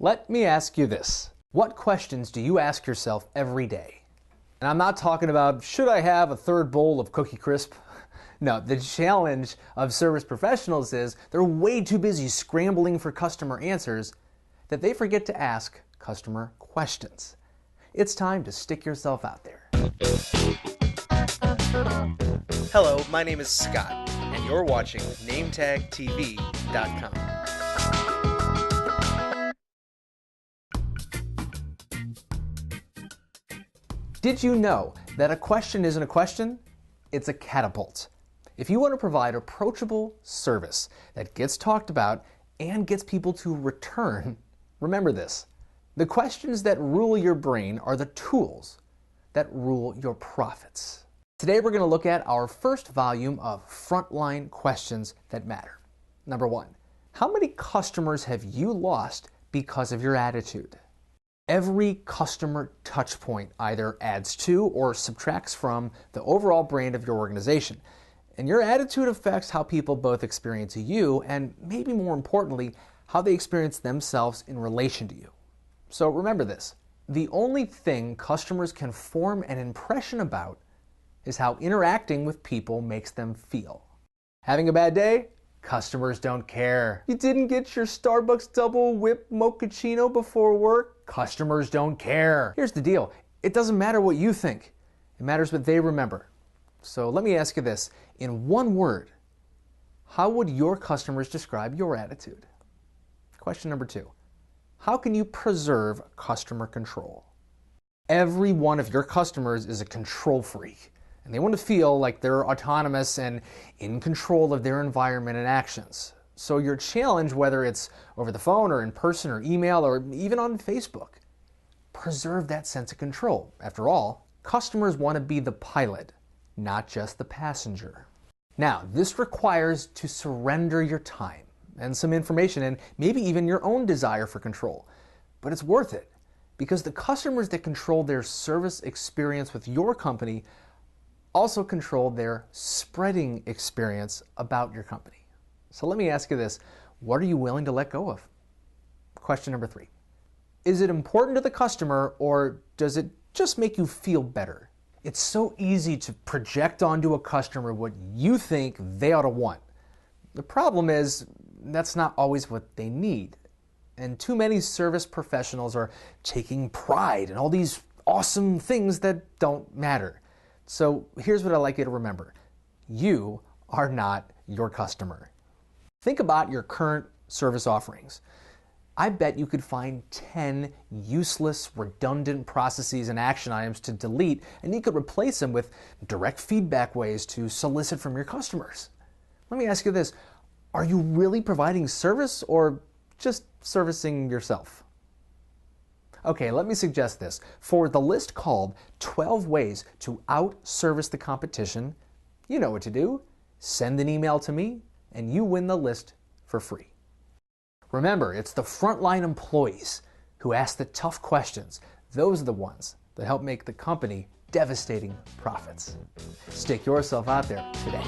Let me ask you this. What questions do you ask yourself every day? And I'm not talking about, should I have a third bowl of Cookie Crisp? No, the challenge of service professionals is they're way too busy scrambling for customer answers that they forget to ask customer questions. It's time to stick yourself out there. Hello, my name is Scott, and you're watching NametagTV.com. Did you know that a question isn't a question? It's a catapult. If you want to provide approachable service that gets talked about and gets people to return, remember this. The questions that rule your brain are the tools that rule your profits. Today we're going to look at our first volume of Frontline Questions That Matter. Number 1, how many customers have you lost because of your attitude? Every customer touchpoint either adds to or subtracts from the overall brand of your organization. And your attitude affects how people both experience you and, maybe more importantly, how they experience themselves in relation to you. So remember this. The only thing customers can form an impression about is how interacting with people makes them feel. Having a bad day? Customers don't care. You didn't get your Starbucks double whip mochaccino before work? Customers don't care. Here's the deal. It doesn't matter what you think. It matters what they remember. So let me ask you this. In one word, how would your customers describe your attitude? Question number 2. How can you preserve customer control? Every one of your customers is a control freak, and they want to feel like they're autonomous and in control of their environment and actions. So your challenge, whether it's over the phone or in person or email or even on Facebook, preserve that sense of control. After all, customers want to be the pilot, not just the passenger. Now, this requires to surrender your time and some information and maybe even your own desire for control. But it's worth it because the customers that control their service experience with your company also control their spreading experience about your company. So let me ask you this. What are you willing to let go of? Question number 3. Is it important to the customer or does it just make you feel better? It's so easy to project onto a customer what you think they ought to want. The problem is that's not always what they need. And too many service professionals are taking pride in all these awesome things that don't matter. So here's what I'd like you to remember. You are not your customer. Think about your current service offerings. I bet you could find 10 useless, redundant processes and action items to delete, and you could replace them with direct feedback ways to solicit from your customers. Let me ask you this. Are you really providing service or just servicing yourself? Okay, let me suggest this. For the list called 12 Ways to Out-Service the Competition, you know what to do. Send an email to me, and you win the list for free. Remember, it's the frontline employees who ask the tough questions. Those are the ones that help make the company devastating profits. Stick yourself out there today.